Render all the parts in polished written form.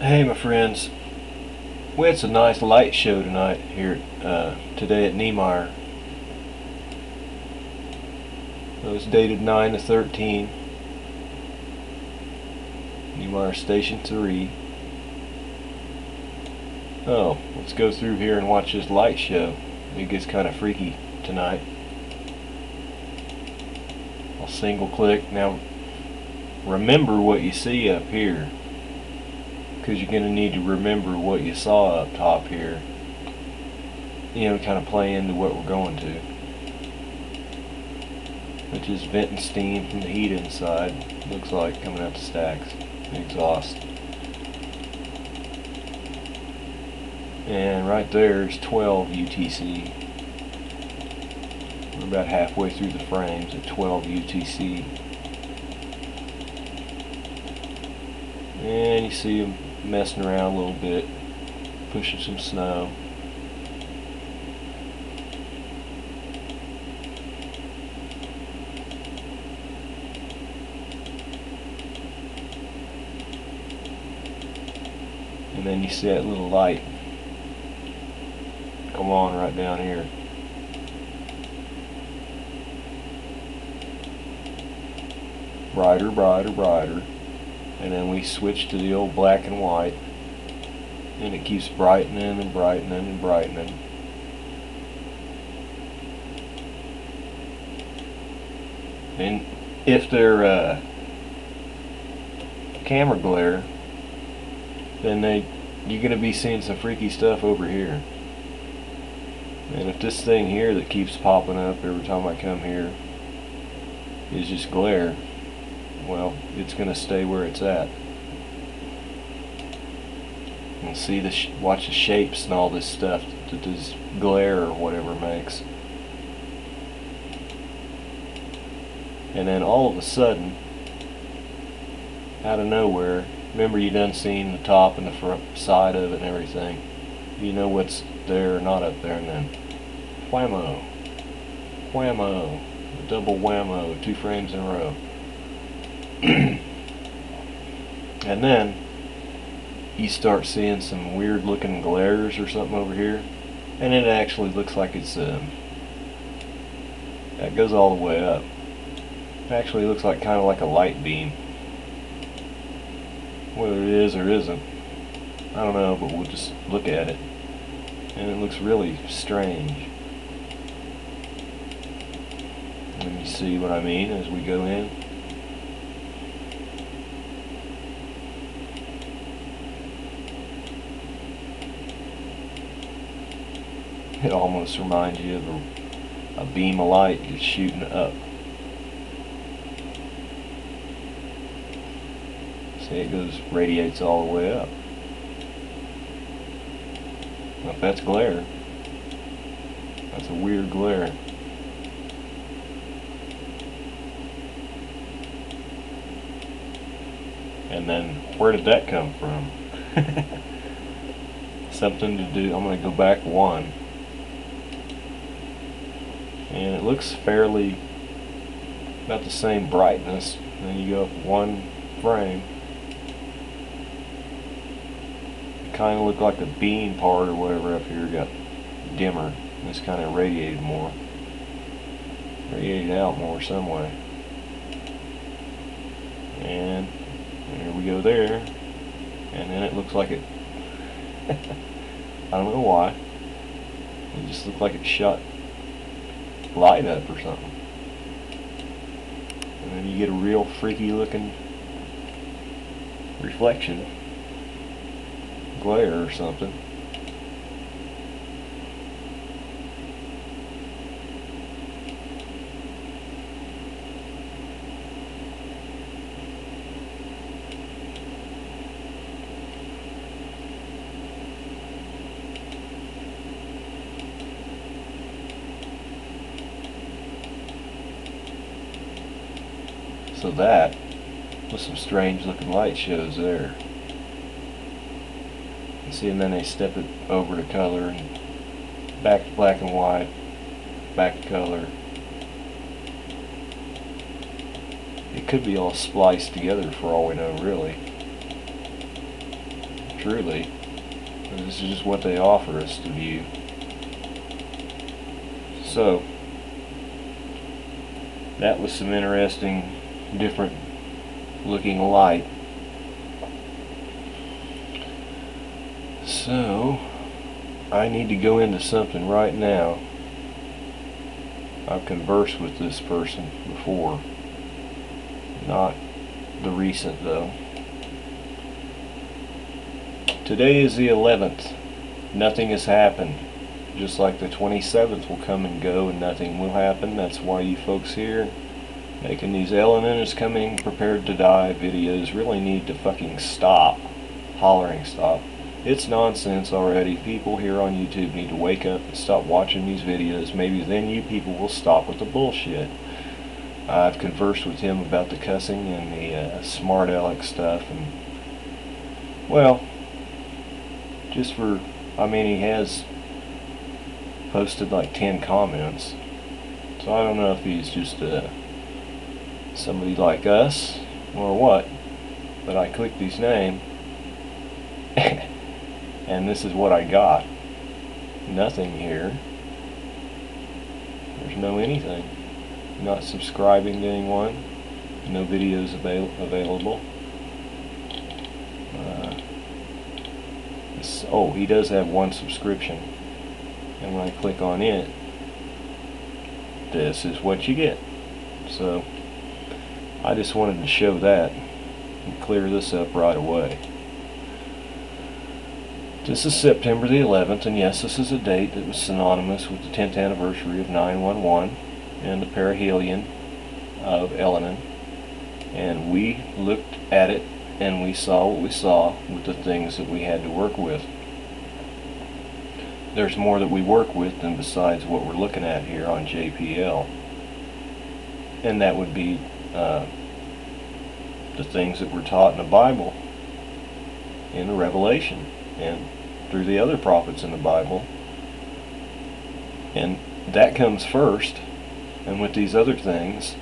Hey my friends, we had some nice light show tonight here today at Neumayer. It was dated 9/13, Neumayer Station 3. Oh, let's go through here and watch this light show. It gets kind of freaky tonight. I'll single click. Now remember what you see up here, because you're going to need to remember what you saw up top here, kind of play into what we're going to, which is venting steam from the heat inside. Looks like coming out the stacks, the exhaust. And right there is 12 UTC. We're about halfway through the frames at 12 UTC. And you see them messing around a little bit, pushing some snow. And then you see that little light come on right down here. Brighter, brighter, brighter. And then we switch to the old black and white, and it keeps brightening and brightening and brightening. And if they're camera glare, then you're going to be seeing some freaky stuff over here. And if this thing here that keeps popping up every time I come here is just glare, well, it's going to stay where it's at. And see watch the shapes and all this stuff that this glare or whatever makes. And then all of a sudden, out of nowhere, remember you done seen the top and the front side of it and everything. You know what's there or not up there, and then whammo, whammo, a double whammo, 2 frames in a row. And then you start seeing some weird looking glares or something over here, and it actually looks like it's that goes all the way up. It actually looks like kind of like a light beam. Whether it is or isn't, I don't know, but we'll just look at it, and it looks really strange. And you see what I mean as we go in. It almost reminds you of a beam of light that's shooting up. See, it radiates all the way up. Well, if that's glare, that's a weird glare. And then, where did that come from? Something to do. I'm going to go back 1. And it looks fairly about the same brightness. And then you go up 1 frame. It kind of looked like the beam part or whatever up here got dimmer. This kind of radiated more. Radiated out more some way. And there we go there. And then it looks like it I don't know why. It just looked like it shot light up or something. And then you get a real freaky looking reflection, glare or something. So that was some strange looking light shows there. You see, and then they step it over to color and back to black and white, back to color. It could be all spliced together for all we know, really. truly. This is just what they offer us to view. So, that was some interesting, different looking light. So, I need to go into something right now. I've conversed with this person before, not the recent though. Today is the 11th. Nothing has happened. Just like the 27th will come and go and nothing will happen. That's why you folks here making these Ellen is coming prepared to die videos really need to fucking stop. Hollering stop. It's nonsense already. People here on YouTube need to wake up and stop watching these videos. Maybe then you people will stop with the bullshit. I've conversed with him about the cussing and the smart aleck stuff, and well, just for, I mean, he has posted like 10 comments, so I don't know if he's just somebody like us or what, but I clicked his name and this is what I got. Nothing here. There's no anything. Not subscribing to anyone. No videos available. Oh, he does have one subscription, and when I click on it, this is what you get. So I just wanted to show that and clear this up right away. This is September the 11th, and yes, this is a date that was synonymous with the 10th anniversary of 9/11 and the perihelion of Elenin, and we looked at it and we saw what we saw with the things that we had to work with. There's more that we work with than besides what we're looking at here on JPL, and that would be the things that were taught in the Bible, in the Revelation, and through the other prophets in the Bible, and that comes first. And with these other things,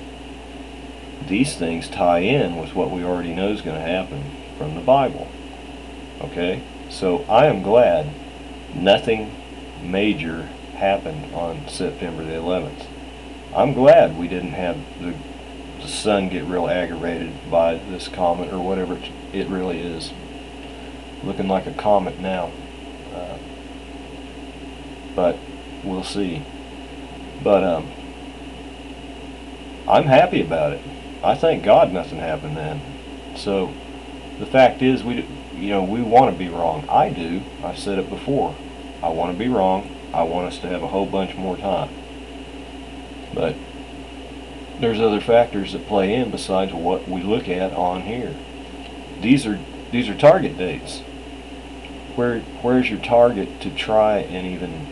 these things tie in with what we already know is going to happen from the Bible. Okay? So I am glad nothing major happened on September the 11th. I'm glad we didn't have the sun get real aggravated by this comet or whatever it really is. Looking like a comet now. But we'll see. But I'm happy about it. I thank God nothing happened then. So the fact is, we want to be wrong. I do. I've said it before. I want to be wrong. I want us to have a whole bunch more time. But there's other factors that play in besides what we look at on here. These are target dates. Where's your target to try and even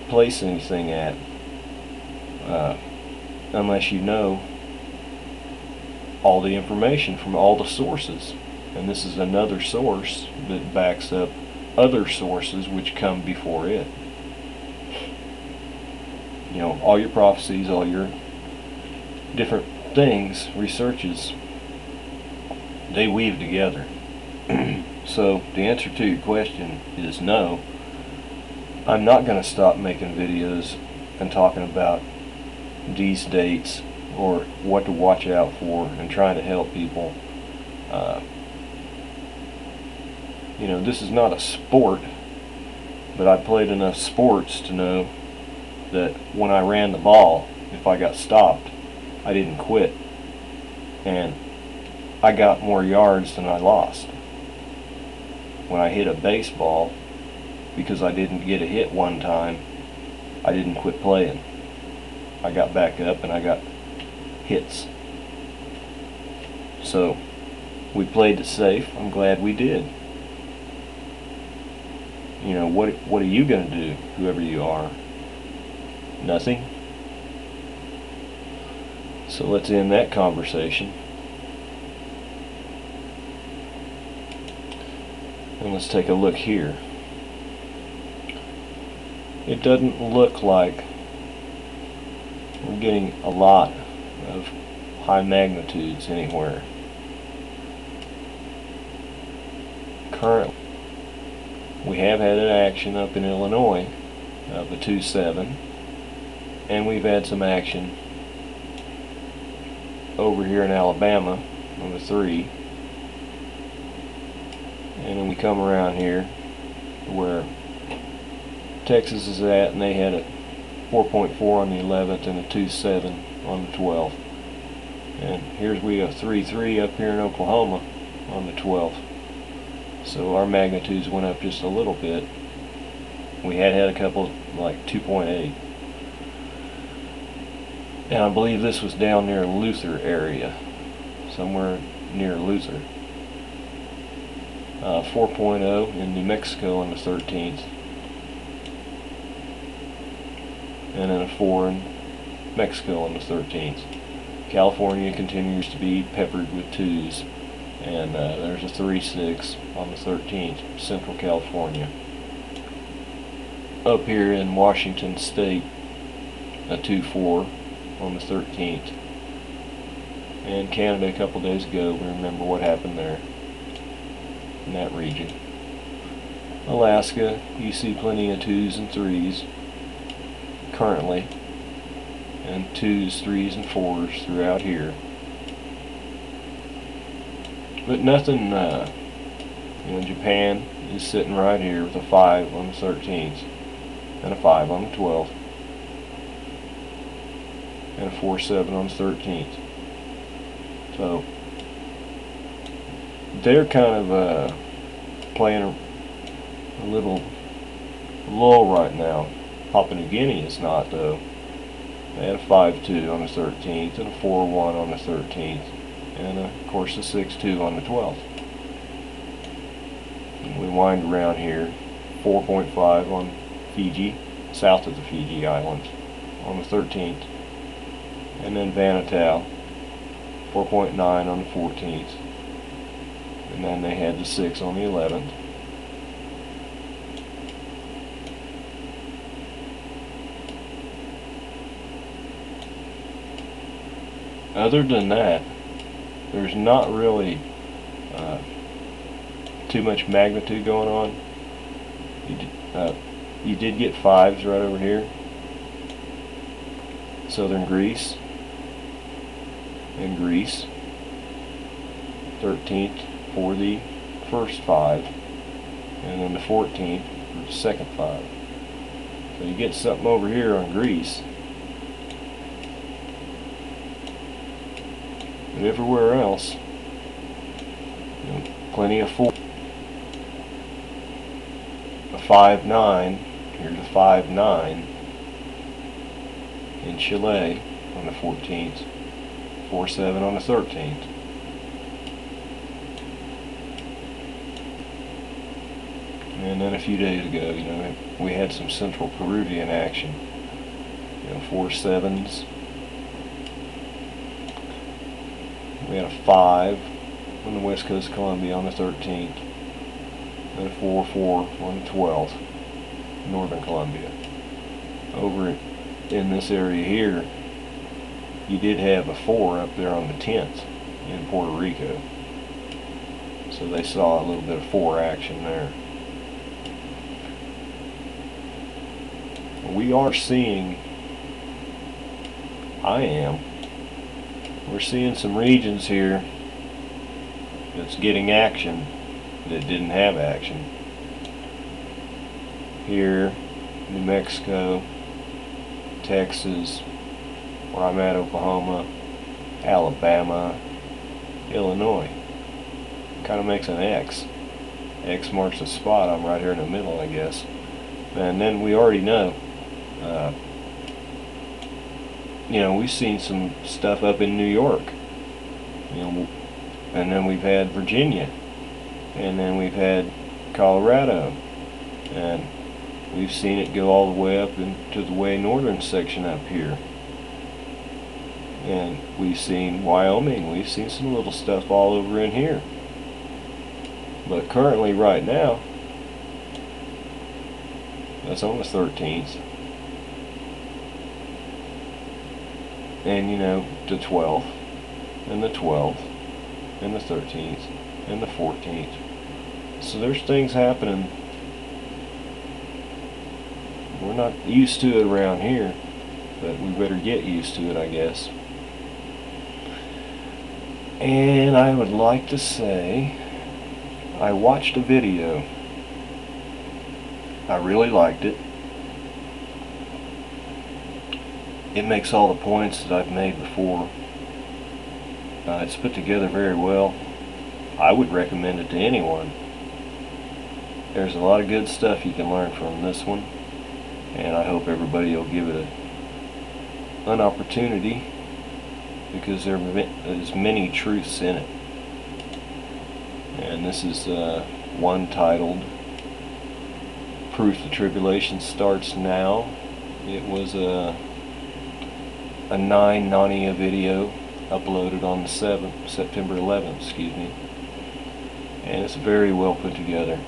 place anything at? Unless you know all the information from all the sources. And this is another source that backs up other sources which come before it. You know, all your prophecies, all your different things, researches, they weave together. So the answer to your question is no. I'm not going to stop making videos and talking about these dates or what to watch out for and trying to help people. You know, this is not a sport, but I played enough sports to know that when I ran the ball, if I got stopped, I didn't quit, and I got more yards than I lost. When I hit a baseball, because I didn't get a hit one time, I didn't quit playing. I got back up and I got hits. So we played it safe. I'm glad we did. You know, what are you going to do, whoever you are? Nothing. So let's end that conversation. And let's take a look here. It doesn't look like we're getting a lot of high magnitudes anywhere. currently we have had an action up in Illinois of a 2-7, and we've had some action over here in Alabama on the 3, and then we come around here where Texas is at, and they had a 4.4 on the 11th and a 2-7 on the 12th. And here's we a 3-3 up here in Oklahoma on the 12th. So our magnitudes went up just a little bit. We had a couple like 2.8. And I believe this was down near Luther area, somewhere near Luther. 4.0 in New Mexico on the 13th. And then a 4 in Mexico on the 13th. California continues to be peppered with 2s, and there's a 3-6 on the 13th, Central California. Up here in Washington State, a 2-4 on the 13th. And Canada a couple days ago, we remember what happened there in that region. Alaska, you see plenty of 2s and 3s currently, and 2s, 3s, and 4s throughout here. But nothing, Japan is sitting right here with a 5 on the 13th, and a 5 on the 12th, and a 4-7 on the 13th. So they're kind of playing a little lull right now. Papua New Guinea is not, though. They had a 5-2 on the 13th and a 4-1 on the 13th, and of course a 6-2 on the 12th. And we wind around here, 4.5 on Fiji, south of the Fiji Islands, on the 13th, and then Vanuatu, 4.9 on the 14th, and then they had the 6 on the 11th. Other than that, there's not really too much magnitude going on. You did get 5s right over here. Southern Greece and Greece. 13th for the first 5, and then the 14th for the second 5. So you get something over here on Greece. But everywhere else, plenty of 4. A 5-9, here's a 5-9 in Chile on the 14th, 4-7 on the 13th. And then a few days ago, we had some Central Peruvian action, 4-7s. We had a 5 on the west coast of Colombia on the 13th, and a 4-4 on the 12th, northern Colombia. Over in this area here, you did have a 4 up there on the 10th in Puerto Rico. So they saw a little bit of 4 action there. We are seeing, we're seeing some regions here that's getting action that didn't have action. Here, New Mexico, Texas, where I'm at, Oklahoma, Alabama, Illinois. Kind of makes an X. X marks the spot. I'm right here in the middle, I guess. And then we already know, we've seen some stuff up in New York, and then we've had Virginia, and then we've had Colorado, and we've seen it go all the way up into the way northern section up here, and we've seen Wyoming. We've seen some little stuff all over in here, but currently right now that's on the 13th. And the 12th, and the 12th, and the 13th, and the 14th. So there's things happening. We're not used to it around here, but we better get used to it, I guess. And I would like to say, I watched a video. I really liked it. It makes all the points that I've made before. It's put together very well. I would recommend it to anyone. There's a lot of good stuff you can learn from this one, and I hope everybody will give it an opportunity, because there's many truths in it. And this is one titled "Proof the Tribulation Starts Now." It was a 9 video uploaded on the September 11th, and it's very well put together,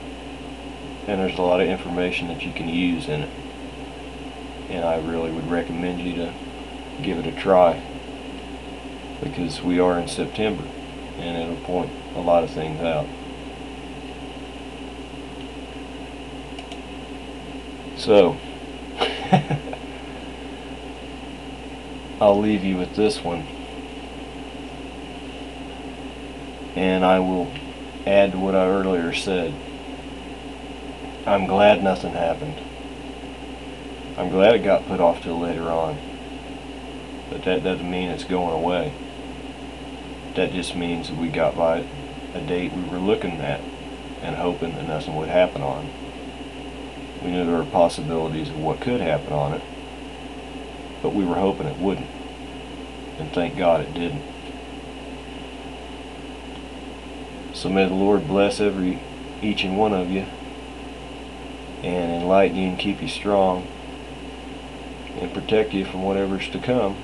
and there's a lot of information that you can use in it, and I really would recommend you to give it a try, because we are in September and it'll point a lot of things out. So I'll leave you with this one, and I will add to what I earlier said. I'm glad nothing happened. I'm glad it got put off till later on, but that doesn't mean it's going away. That just means that we got by a date we were looking at and hoping that nothing would happen on. We knew there were possibilities of what could happen on it, but we were hoping it wouldn't, and thank God it didn't. So may the Lord bless each and one of you, and enlighten you and keep you strong, and protect you from whatever's to come.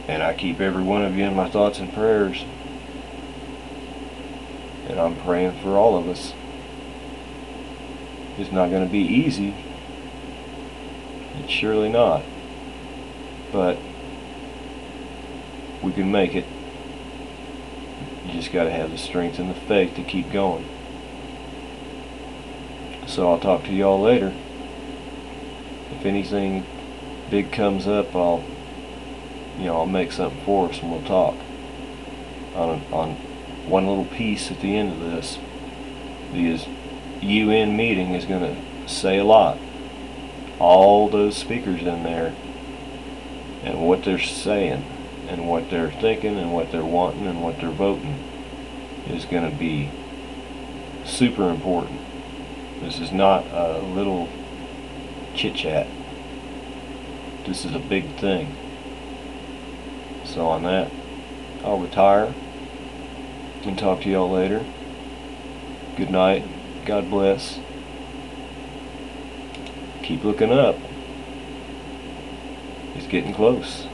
And I keep every one of you in my thoughts and prayers, and I'm praying for all of us. It's not going to be easy. It's surely not. But we can make it. You just got to have the strength and the faith to keep going. So I'll talk to y'all later. If anything big comes up, I'll make something for us, and we'll talk on one little piece at the end of this. The UN meeting is going to say a lot. All those speakers in there, and what they're saying, and what they're thinking, and what they're wanting, and what they're voting, is going to be super important. This is not a little chit-chat. This is a big thing. So on that, I'll retire and talk to y'all later. Good night. God bless. Keep looking up. It's getting close.